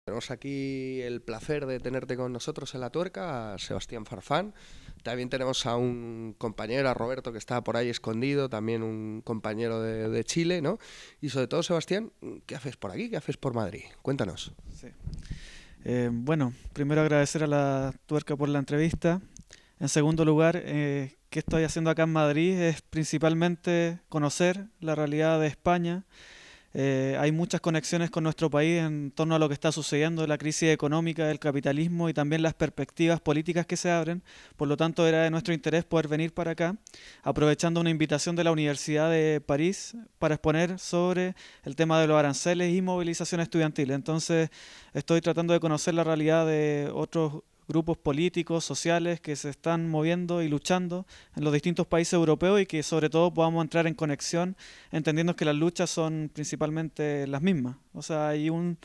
Tenemos aquí el placer de tenerte con nosotros en La Tuerca, a Sebastián Farfán. También tenemos a un compañero, a Roberto, que está por ahí escondido, también un compañero de Chile, ¿no? Y sobre todo, Sebastián, ¿qué haces por aquí? ¿Qué haces por Madrid? Cuéntanos. Sí. Bueno, primero agradecer a la Tuerca por la entrevista. En segundo lugar, ¿qué estoy haciendo acá en Madrid? Es principalmente conocer la realidad de España. Hay muchas conexiones con nuestro país en torno a lo que está sucediendo, la crisis económica, el capitalismo y también las perspectivas políticas que se abren. Por lo tanto, era de nuestro interés poder venir para acá, aprovechando una invitación de la Universidad de París para exponer sobre el tema de los aranceles y movilización estudiantil. Entonces, estoy tratando de conocer la realidad de otros grupos políticos, sociales que se están moviendo y luchando en los distintos países europeos y que sobre todo podamos entrar en conexión entendiendo que las luchas son principalmente las mismas. O sea, hay un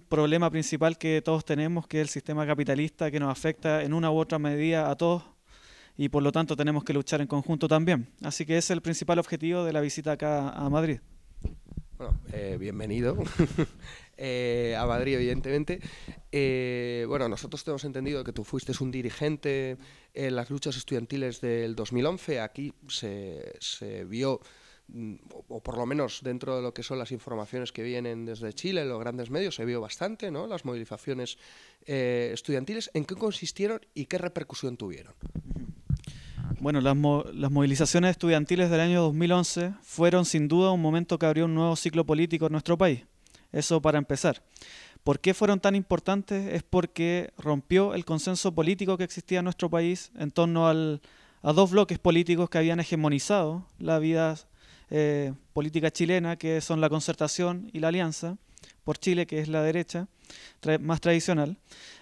problema principal que todos tenemos, que es el sistema capitalista, que nos afecta en una u otra medida a todos y por lo tanto tenemos que luchar en conjunto también. Así que ese es el principal objetivo de la visita acá a Madrid. Bueno, bienvenido a Madrid, evidentemente. Bueno, nosotros tenemos entendido que tú fuiste un dirigente en las luchas estudiantiles del 2011. Aquí se vio, o por lo menos dentro de lo que son las informaciones que vienen desde Chile, en los grandes medios, se vio bastante, ¿no? Las movilizaciones estudiantiles. ¿En qué consistieron y qué repercusión tuvieron? Bueno, las movilizaciones estudiantiles del año 2011 fueron sin duda un momento que abrió un nuevo ciclo político en nuestro país. Eso para empezar. ¿Por qué fueron tan importantes? Es porque rompió el consenso político que existía en nuestro país en torno a dos bloques políticos que habían hegemonizado la vida política chilena, que son la Concertación y la Alianza por Chile, que es la derecha más tradicional.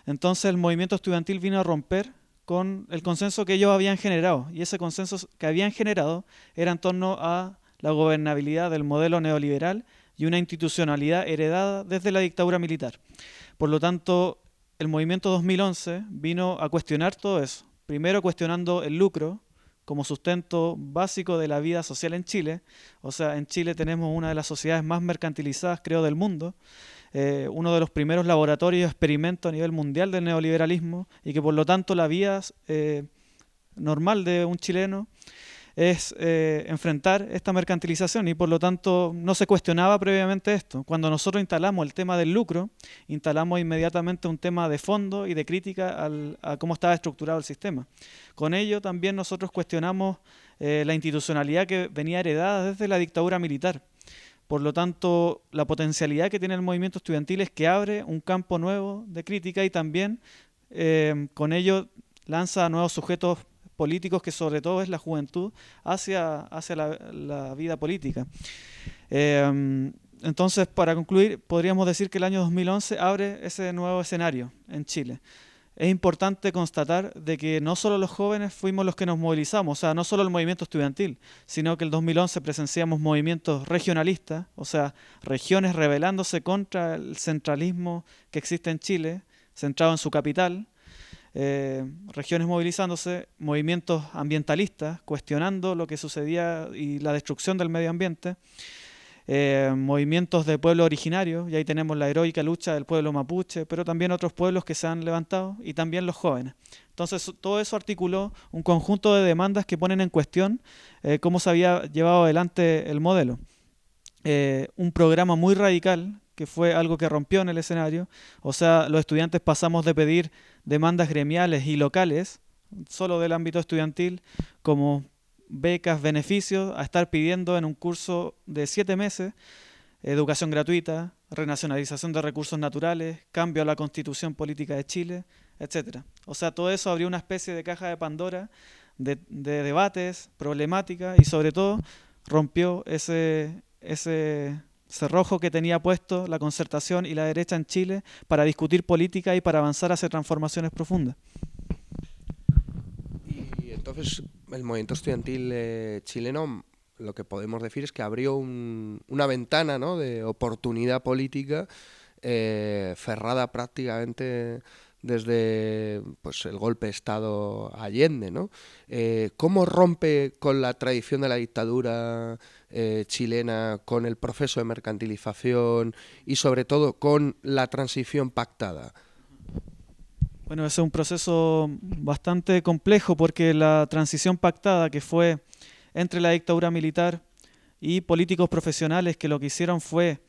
Entonces el movimiento estudiantil vino a romper con el consenso que ellos habían generado, y ese consenso que habían generado era en torno a la gobernabilidad del modelo neoliberal y una institucionalidad heredada desde la dictadura militar. Por lo tanto, el movimiento 2011 vino a cuestionar todo eso. Primero cuestionando el lucro como sustento básico de la vida social en Chile. O sea, en Chile tenemos una de las sociedades más mercantilizadas, creo, del mundo. Uno de los primeros laboratorios de experimento a nivel mundial del neoliberalismo y que por lo tanto la vida normal de un chileno es enfrentar esta mercantilización y por lo tanto no se cuestionaba previamente esto. Cuando nosotros instalamos el tema del lucro, instalamos inmediatamente un tema de fondo y de crítica a cómo estaba estructurado el sistema. Con ello también nosotros cuestionamos la institucionalidad que venía heredada desde la dictadura militar. Por lo tanto, la potencialidad que tiene el movimiento estudiantil es que abre un campo nuevo de crítica y también con ello lanza a nuevos sujetos políticos, que sobre todo es la juventud, hacia la vida política. Entonces, para concluir, podríamos decir que el año 2011 abre ese nuevo escenario en Chile. Es importante constatar de que no solo los jóvenes fuimos los que nos movilizamos, o sea, no solo el movimiento estudiantil, sino que el 2011 presenciamos movimientos regionalistas, o sea, regiones rebelándose contra el centralismo que existe en Chile, centrado en su capital, regiones movilizándose, movimientos ambientalistas, cuestionando lo que sucedía y la destrucción del medio ambiente, movimientos de pueblos originarios, y ahí tenemos la heroica lucha del pueblo mapuche, pero también otros pueblos que se han levantado, y también los jóvenes. Entonces, todo eso articuló un conjunto de demandas que ponen en cuestión cómo se había llevado adelante el modelo. Un programa muy radical, que fue algo que rompió en el escenario, o sea, los estudiantes pasamos de pedir demandas gremiales y locales, solo del ámbito estudiantil, como becas, beneficios, a estar pidiendo en un curso de 7 meses educación gratuita, renacionalización de recursos naturales, cambio a la constitución política de Chile, etcétera. O sea, todo eso abrió una especie de caja de Pandora de debates, problemáticas y sobre todo rompió ese cerrojo que tenía puesto la concertación y la derecha en Chile para discutir política y para avanzar hacia transformaciones profundas. Y entonces el movimiento estudiantil chileno, lo que podemos decir es que abrió una ventana, ¿no?, de oportunidad política cerrada prácticamente desde pues, el golpe de Estado a Allende, ¿no? ¿Cómo rompe con la tradición de la dictadura chilena, con el proceso de mercantilización y sobre todo con la transición pactada? Bueno, ese es un proceso bastante complejo porque la transición pactada que fue entre la dictadura militar y políticos profesionales que lo que hicieron fue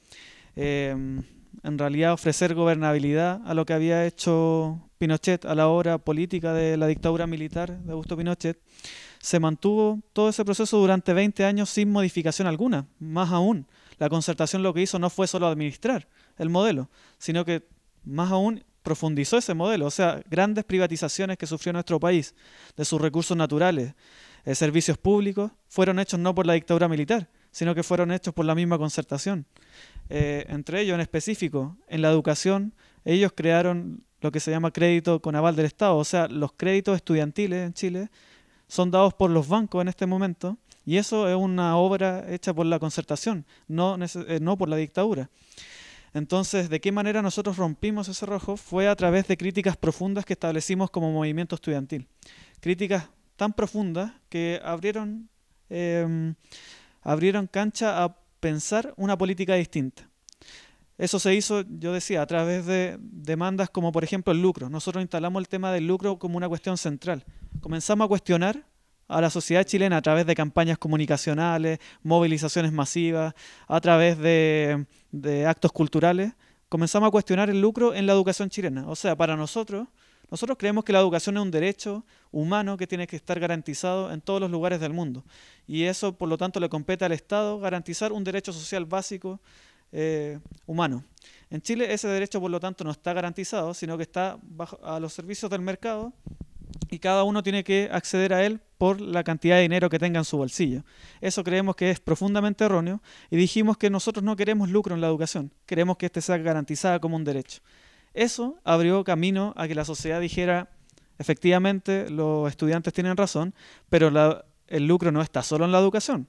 en realidad ofrecer gobernabilidad a lo que había hecho Pinochet a la hora política de la dictadura militar de Augusto Pinochet, se mantuvo todo ese proceso durante 20 años sin modificación alguna. Más aún, la concertación lo que hizo no fue solo administrar el modelo, sino que más aún profundizó ese modelo, o sea, grandes privatizaciones que sufrió nuestro país de sus recursos naturales, servicios públicos, fueron hechos no por la dictadura militar, sino que fueron hechos por la misma concertación. Entre ellos, en específico, en la educación, ellos crearon lo que se llama crédito con aval del Estado, o sea, los créditos estudiantiles en Chile son dados por los bancos en este momento, y eso es una obra hecha por la concertación, no por la dictadura. Entonces, ¿de qué manera nosotros rompimos ese cerrojo? Fue a través de críticas profundas que establecimos como movimiento estudiantil. Críticas tan profundas que abrieron cancha a pensar una política distinta. Eso se hizo, yo decía, a través de demandas como por ejemplo el lucro. Nosotros instalamos el tema del lucro como una cuestión central. Comenzamos a cuestionar a la sociedad chilena a través de campañas comunicacionales, movilizaciones masivas, a través de actos culturales. Comenzamos a cuestionar el lucro en la educación chilena. O sea, para nosotros creemos que la educación es un derecho humano que tiene que estar garantizado en todos los lugares del mundo. Y eso, por lo tanto, le compete al Estado garantizar un derecho social básico humano. En Chile ese derecho, por lo tanto, no está garantizado, sino que está a los servicios del mercado y cada uno tiene que acceder a él por la cantidad de dinero que tenga en su bolsillo. Eso creemos que es profundamente erróneo y dijimos que nosotros no queremos lucro en la educación, queremos que éste sea garantizado como un derecho. Eso abrió camino a que la sociedad dijera, efectivamente, los estudiantes tienen razón, pero el lucro no está solo en la educación,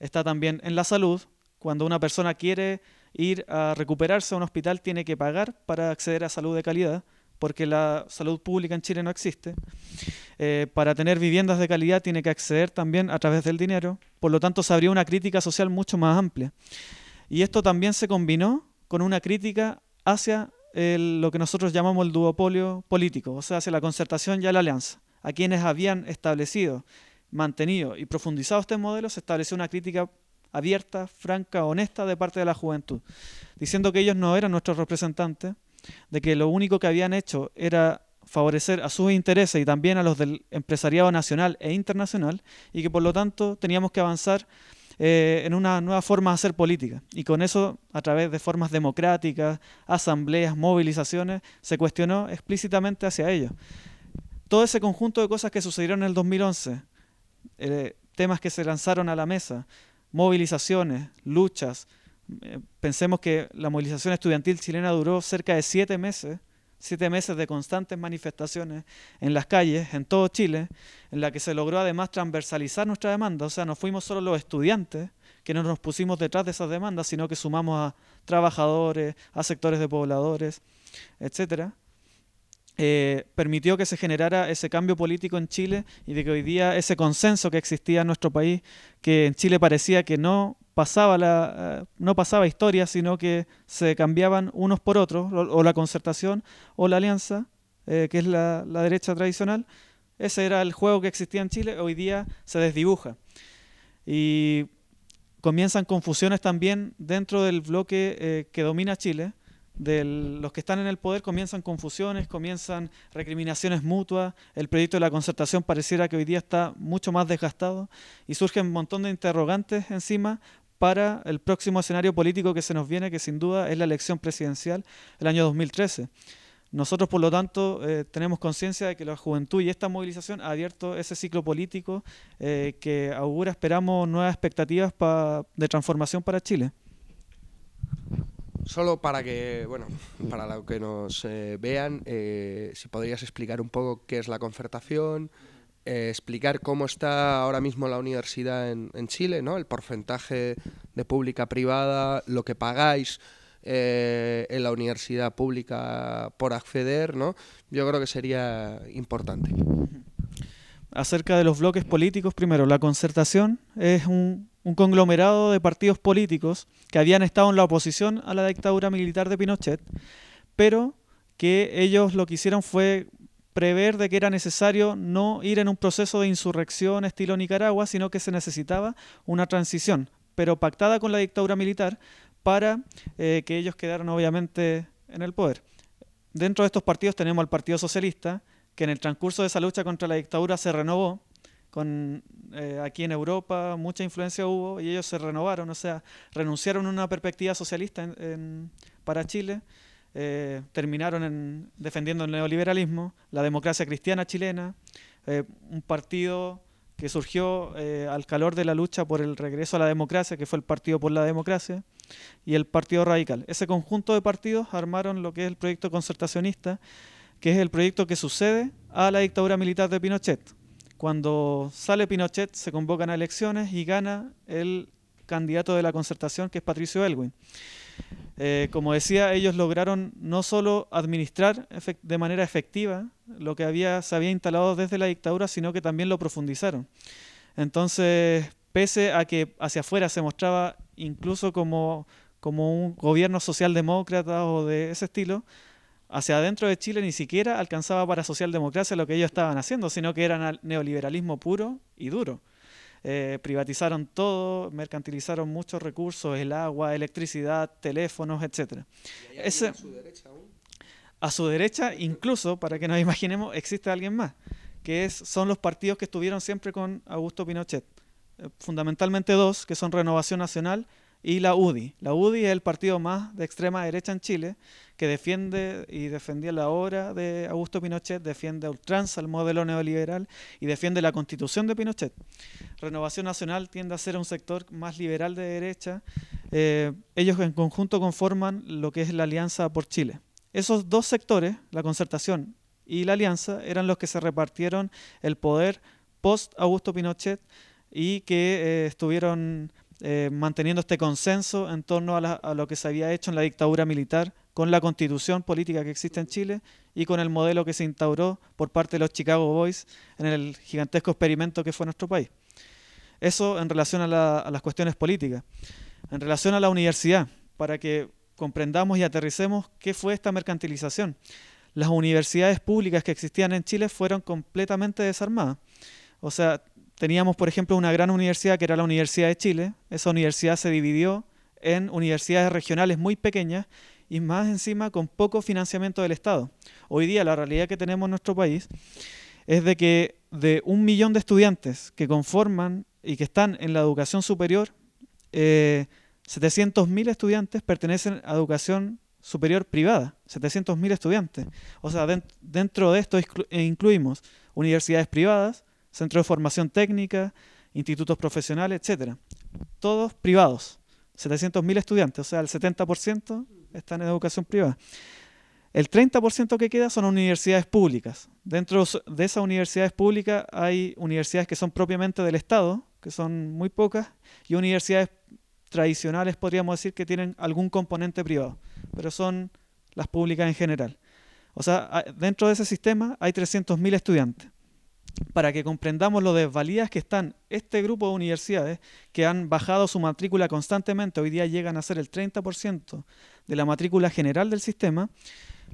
está también en la salud. Cuando una persona quiere ir a recuperarse a un hospital, tiene que pagar para acceder a salud de calidad, porque la salud pública en Chile no existe. Para tener viviendas de calidad tiene que acceder también a través del dinero. Por lo tanto, se abrió una crítica social mucho más amplia. Y esto también se combinó con una crítica hacia lo que nosotros llamamos el duopolio político, o sea, hacia la concertación y a la alianza. A quienes habían establecido, mantenido y profundizado este modelo, se estableció una crítica abierta, franca, honesta de parte de la juventud, diciendo que ellos no eran nuestros representantes, de que lo único que habían hecho era favorecer a sus intereses y también a los del empresariado nacional e internacional, y que por lo tanto teníamos que avanzar en una nueva forma de hacer política. Y con eso, a través de formas democráticas, asambleas, movilizaciones, se cuestionó explícitamente hacia ellos. Todo ese conjunto de cosas que sucedieron en el 2011, temas que se lanzaron a la mesa, movilizaciones, luchas. Pensemos que la movilización estudiantil chilena duró cerca de 7 meses de constantes manifestaciones en las calles, en todo Chile, en la que se logró además transversalizar nuestra demanda. O sea, no fuimos solo los estudiantes que no nos pusimos detrás de esas demandas, sino que sumamos a trabajadores, a sectores de pobladores, etcétera. Permitió que se generara ese cambio político en Chile y de que hoy día ese consenso que existía en nuestro país, que en Chile parecía que no pasaba historia, sino que se cambiaban unos por otros, o la concertación o la alianza, que es la derecha tradicional. Ese era el juego que existía en Chile, hoy día se desdibuja. Y comienzan confusiones también dentro del bloque que domina Chile. Los que están en el poder comienzan confusiones, comienzan recriminaciones mutuas, el proyecto de la concertación pareciera que hoy día está mucho más desgastado y surgen un montón de interrogantes encima para el próximo escenario político que se nos viene, que sin duda es la elección presidencial el año 2013. Nosotros, por lo tanto, tenemos conciencia de que la juventud y esta movilización ha abierto ese ciclo político que augura, esperamos, nuevas expectativas de transformación para Chile. Solo para que, bueno, para lo que nos vean, si podrías explicar un poco qué es la concertación, explicar cómo está ahora mismo la universidad en Chile, ¿no? El porcentaje de pública privada, lo que pagáis en la universidad pública por acceder, ¿no? Yo creo que sería importante. Acerca de los bloques políticos, primero, la Concertación es un conglomerado de partidos políticos que habían estado en la oposición a la dictadura militar de Pinochet, pero que ellos lo que hicieron fue prever de que era necesario no ir en un proceso de insurrección estilo Nicaragua, sino que se necesitaba una transición, pero pactada con la dictadura militar para que ellos quedaran obviamente en el poder. Dentro de estos partidos tenemos al Partido Socialista, que en el transcurso de esa lucha contra la dictadura se renovó. Aquí en Europa mucha influencia hubo y ellos se renovaron, o sea, renunciaron a una perspectiva socialista para Chile. Terminaron defendiendo el neoliberalismo, la democracia cristiana chilena, un partido que surgió al calor de la lucha por el regreso a la democracia, que fue el Partido por la Democracia, y el Partido Radical. Ese conjunto de partidos armaron lo que es el proyecto concertacionista, que es el proyecto que sucede a la dictadura militar de Pinochet. Cuando sale Pinochet se convocan a elecciones y gana el candidato de la concertación, que es Patricio Aylwin. Como decía, ellos lograron no solo administrar de manera efectiva lo que se había instalado desde la dictadura, sino que también lo profundizaron. Entonces, pese a que hacia afuera se mostraba incluso como un gobierno socialdemócrata o de ese estilo, hacia adentro de Chile ni siquiera alcanzaba para socialdemocracia lo que ellos estaban haciendo, sino que era neoliberalismo puro y duro. Privatizaron todo, mercantilizaron muchos recursos, el agua, electricidad, teléfonos, etc. ¿Y a su derecha aún? A su derecha, incluso, para que nos imaginemos, existe alguien más, que son los partidos que estuvieron siempre con Augusto Pinochet. Fundamentalmente dos, que son Renovación Nacional y la UDI. La UDI es el partido más de extrema derecha en Chile, que defiende y defendía la obra de Augusto Pinochet, defiende a ultranza el modelo neoliberal y defiende la constitución de Pinochet. Renovación Nacional tiende a ser un sector más liberal de derecha. Ellos en conjunto conforman lo que es la Alianza por Chile. Esos dos sectores, la Concertación y la Alianza, eran los que se repartieron el poder post Augusto Pinochet y que estuvieron manteniendo este consenso en torno a lo que se había hecho en la dictadura militar, con la constitución política que existe en Chile y con el modelo que se instauró por parte de los Chicago Boys en el gigantesco experimento que fue nuestro país. Eso en relación a las cuestiones políticas. En relación a la universidad, para que comprendamos y aterricemos qué fue esta mercantilización. Las universidades públicas que existían en Chile fueron completamente desarmadas. O sea, teníamos, por ejemplo, una gran universidad que era la Universidad de Chile. Esa universidad se dividió en universidades regionales muy pequeñas y más encima con poco financiamiento del Estado. Hoy día la realidad que tenemos en nuestro país es de que de 1 millón de estudiantes que conforman y que están en la educación superior, 700.000 estudiantes pertenecen a educación superior privada, 700.000 estudiantes. O sea, dentro de esto incluimos universidades privadas, centros de formación técnica, institutos profesionales, etcétera. Todos privados, 700.000 estudiantes, o sea, el 70% están en educación privada. El 30% que queda son universidades públicas. Dentro de esas universidades públicas hay universidades que son propiamente del Estado, que son muy pocas, y universidades tradicionales, podríamos decir, que tienen algún componente privado, pero son las públicas en general. O sea, dentro de ese sistema hay 300.000 estudiantes. Para que comprendamos lo desvalidas que están este grupo de universidades que han bajado su matrícula constantemente, hoy día llegan a ser el 30% de la matrícula general del sistema,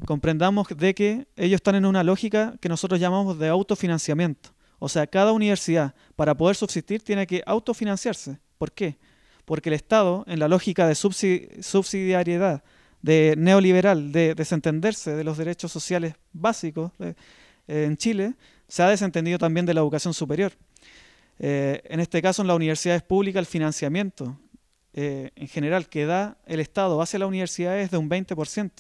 comprendamos de que ellos están en una lógica que nosotros llamamos de autofinanciamiento. O sea, cada universidad para poder subsistir tiene que autofinanciarse. ¿Por qué? Porque el Estado, en la lógica de subsidiariedad, de neoliberal, de desentenderse de los derechos sociales básicos en Chile, se ha desentendido también de la educación superior. En este caso, en las universidades públicas, el financiamiento en general que da el Estado hacia la universidad es de un 20%.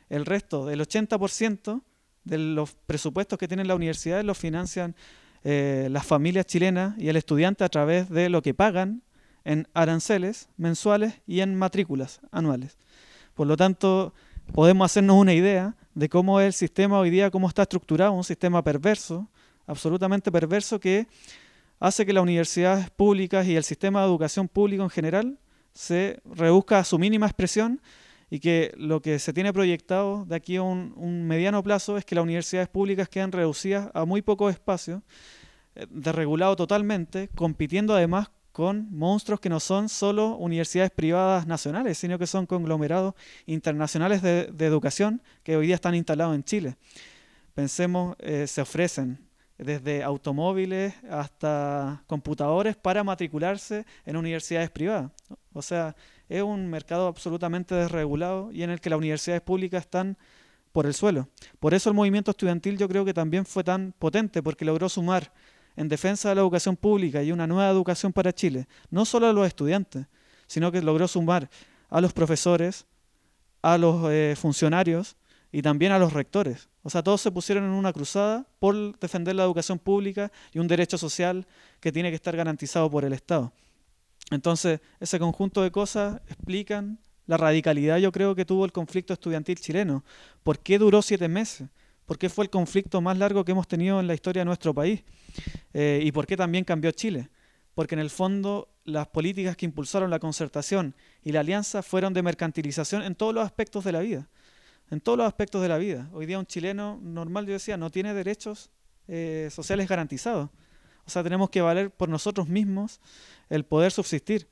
El resto, del 80% de los presupuestos que tienen las universidades los financian las familias chilenas y el estudiante a través de lo que pagan en aranceles mensuales y en matrículas anuales. Por lo tanto, podemos hacernos una idea de cómo es el sistema hoy día, cómo está estructurado, un sistema perverso, absolutamente perverso, que hace que las universidades públicas y el sistema de educación público en general se reduzca a su mínima expresión y que lo que se tiene proyectado de aquí a un mediano plazo es que las universidades públicas quedan reducidas a muy pocos espacios, desregulado totalmente, compitiendo además con monstruos que no son solo universidades privadas nacionales, sino que son conglomerados internacionales de educación que hoy día están instalados en Chile. Pensemos, se ofrecen desde automóviles hasta computadores para matricularse en universidades privadas. O sea, es un mercado absolutamente desregulado y en el que las universidades públicas están por el suelo. Por eso el movimiento estudiantil yo creo que también fue tan potente, porque logró sumar en defensa de la educación pública y una nueva educación para Chile, no solo a los estudiantes, sino que logró sumar a los profesores, a los funcionarios y también a los rectores. O sea, todos se pusieron en una cruzada por defender la educación pública y un derecho social que tiene que estar garantizado por el Estado. Entonces, ese conjunto de cosas explican la radicalidad, yo creo, que tuvo el conflicto estudiantil chileno. ¿Por qué duró 7 meses? ¿Por qué fue el conflicto más largo que hemos tenido en la historia de nuestro país? ¿Y por qué también cambió Chile? Porque en el fondo las políticas que impulsaron la concertación y la alianza fueron de mercantilización en todos los aspectos de la vida. En todos los aspectos de la vida. Hoy día un chileno normal, yo decía, no tiene derechos sociales garantizados. O sea, tenemos que valer por nosotros mismos el poder subsistir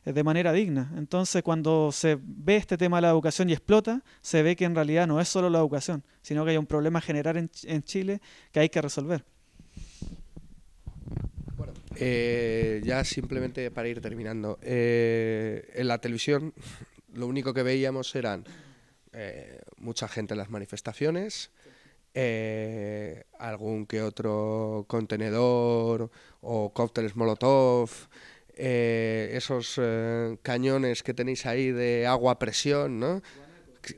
de manera digna. Entonces, cuando se ve este tema de la educación y explota, se ve que en realidad no es solo la educación, sino que hay un problema general en Chile que hay que resolver. Bueno, ya simplemente para ir terminando, en la televisión lo único que veíamos eran mucha gente en las manifestaciones, algún que otro contenedor o cócteles Molotov, esos cañones que tenéis ahí de agua a presión, ¿no?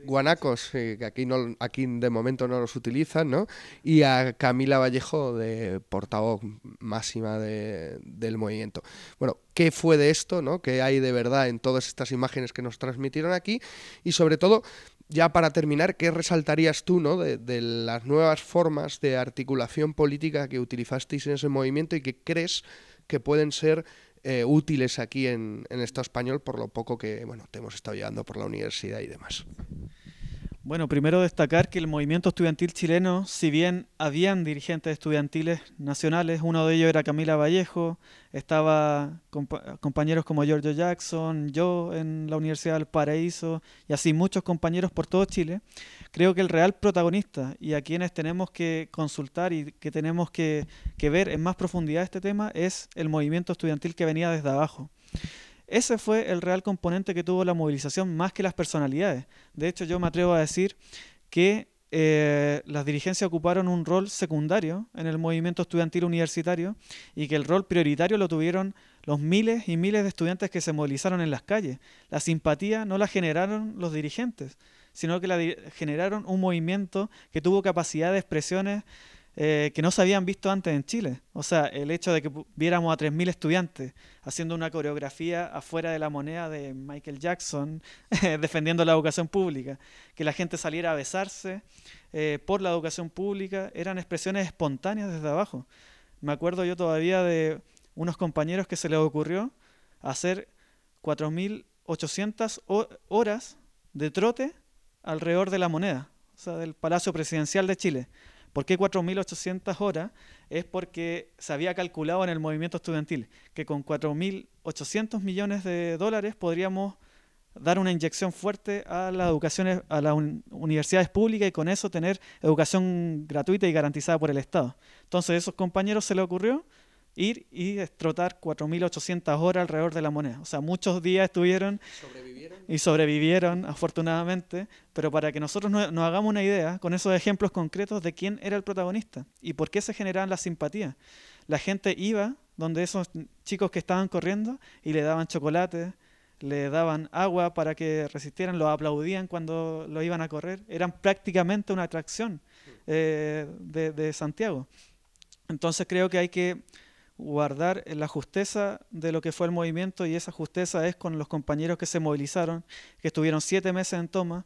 Guanacos, que aquí de momento no los utilizan, ¿no? Y a Camila Vallejo, de portavoz máxima del movimiento. Bueno, ¿qué fue de esto, ¿no? ¿Qué hay de verdad en todas estas imágenes que nos transmitieron aquí? Y sobre todo, ya para terminar, ¿qué resaltarías tú, ¿no? de las nuevas formas de articulación política que utilizasteis en ese movimiento y que crees que pueden ser útiles aquí en el Estado español, por lo poco que te hemos estado llevando por la universidad y demás? Bueno, primero destacar que el movimiento estudiantil chileno, si bien habían dirigentes estudiantiles nacionales, uno de ellos era Camila Vallejo, estaba compañeros como Giorgio Jackson, yo en la Universidad del Paraíso y así muchos compañeros por todo Chile. Creo que el real protagonista y a quienes tenemos que consultar y que tenemos que ver en más profundidad este tema es el movimiento estudiantil que venía desde abajo. Ese fue el real componente que tuvo la movilización más que las personalidades. De hecho, yo me atrevo a decir que las dirigencias ocuparon un rol secundario en el movimiento estudiantil universitario y que el rol prioritario lo tuvieron los miles y miles de estudiantes que se movilizaron en las calles. La simpatía no la generaron los dirigentes, sino que la generaron un movimiento que tuvo capacidad de expresiones que no se habían visto antes en Chile. O sea, el hecho de que viéramos a 3.000 estudiantes haciendo una coreografía afuera de la Moneda de Michael Jackson, defendiendo la educación pública, que la gente saliera a besarse por la educación pública, eran expresiones espontáneas desde abajo. Me acuerdo yo todavía de unos compañeros que se les ocurrió hacer 4.800 horas de trote alrededor de la Moneda, o sea, del Palacio Presidencial de Chile. ¿Por qué 4.800 horas? Es porque se había calculado en el movimiento estudiantil que con 4.800 millones de dólares podríamos dar una inyección fuerte a la educación, a las universidades públicas y con eso tener educación gratuita y garantizada por el Estado. Entonces a esos compañeros se les ocurrió ir y trotar 4.800 horas alrededor de la Moneda. O sea, muchos días estuvieron y sobrevivieron, afortunadamente, pero para que nosotros nos hagamos una idea con esos ejemplos concretos de quién era el protagonista y por qué se generaban las simpatías. La gente iba donde esos chicos que estaban corriendo y le daban chocolate, le daban agua para que resistieran, los aplaudían cuando lo iban a correr. Eran prácticamente una atracción de Santiago. Entonces creo que hay que guardar la justeza de lo que fue el movimiento y esa justeza es con los compañeros que se movilizaron, que estuvieron 7 meses en toma.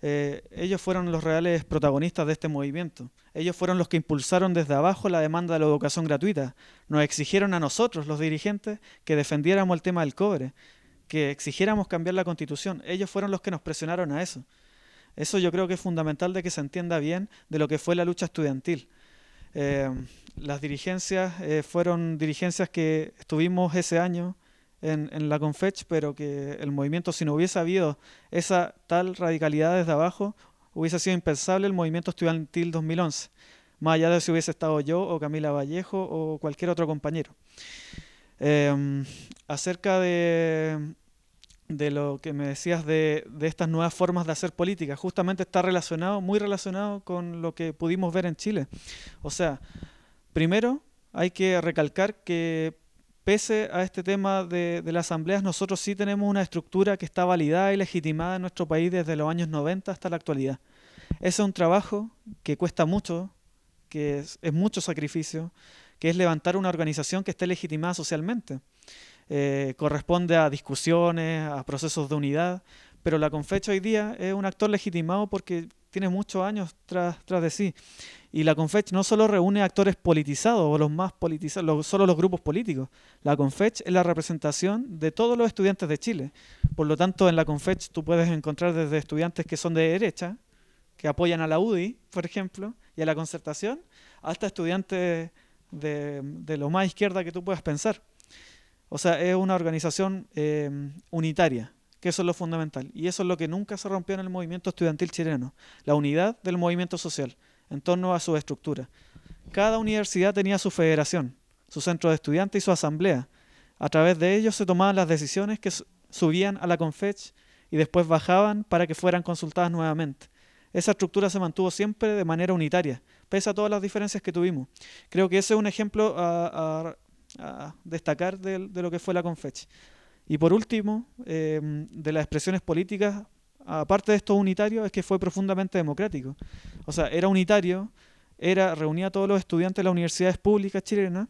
Ellos fueron los reales protagonistas de este movimiento. Ellos fueron los que impulsaron desde abajo la demanda de la educación gratuita. Nos exigieron a nosotros, los dirigentes, que defendiéramos el tema del cobre. que exigiéramos cambiar la Constitución. Ellos fueron los que nos presionaron a eso. Eso yo creo que es fundamental de que se entienda bien de lo que fue la lucha estudiantil. Las dirigencias fueron dirigencias que estuvimos ese año en la Confech, pero que el movimiento, si no hubiese habido esa tal radicalidad desde abajo, hubiese sido impensable el movimiento estudiantil 2011, más allá de si hubiese estado yo o Camila Vallejo o cualquier otro compañero. Acerca de lo que me decías de estas nuevas formas de hacer política, justamente está relacionado, muy relacionado con lo que pudimos ver en Chile. O sea, primero hay que recalcar que pese a este tema de las asambleas, nosotros sí tenemos una estructura que está validada y legitimada en nuestro país desde los años 90 hasta la actualidad. Ese es un trabajo que cuesta mucho, que es mucho sacrificio, que es levantar una organización que esté legitimada socialmente. Corresponde a discusiones, a procesos de unidad, pero la Confech hoy día es un actor legitimado porque tiene muchos años tras de sí. Y la Confech no solo reúne actores politizados o los más politizados, solo los grupos políticos. La Confech es la representación de todos los estudiantes de Chile. Por lo tanto, en la Confech tú puedes encontrar desde estudiantes que son de derecha, que apoyan a la UDI, por ejemplo, y a la Concertación, hasta estudiantes de lo más izquierda que tú puedas pensar. O sea, es una organización unitaria, que eso es lo fundamental. Y eso es lo que nunca se rompió en el movimiento estudiantil chileno, la unidad del movimiento social en torno a su estructura. Cada universidad tenía su federación, su centro de estudiantes y su asamblea. A través de ellos se tomaban las decisiones que subían a la Confech y después bajaban para que fueran consultadas nuevamente. Esa estructura se mantuvo siempre de manera unitaria, pese a todas las diferencias que tuvimos. Creo que ese es un ejemplo a destacar de lo que fue la Confech. Y por último, de las expresiones políticas, aparte de esto unitario, es que fue profundamente democrático. O sea, era unitario, reunía a todos los estudiantes de las universidades públicas chilenas,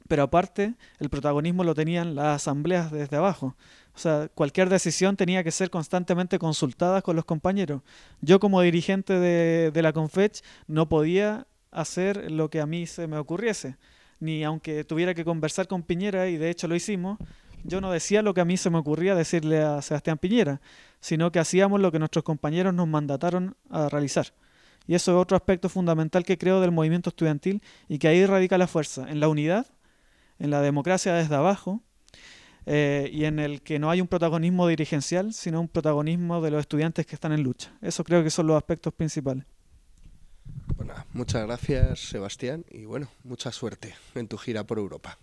pero aparte el protagonismo lo tenían las asambleas desde abajo. O sea, cualquier decisión tenía que ser constantemente consultada con los compañeros. Yo como dirigente de la Confech no podía hacer lo que a mí se me ocurriese, ni aunque tuviera que conversar con Piñera, y de hecho lo hicimos, yo no decía lo que a mí se me ocurría decirle a Sebastián Piñera, sino que hacíamos lo que nuestros compañeros nos mandataron a realizar. Y eso es otro aspecto fundamental que creo del movimiento estudiantil y que ahí radica la fuerza, en la unidad, en la democracia desde abajo, y en el que no hay un protagonismo dirigencial, sino un protagonismo de los estudiantes que están en lucha. Eso creo que son los aspectos principales. Bueno, muchas gracias, Sebastián, y bueno, mucha suerte en tu gira por Europa.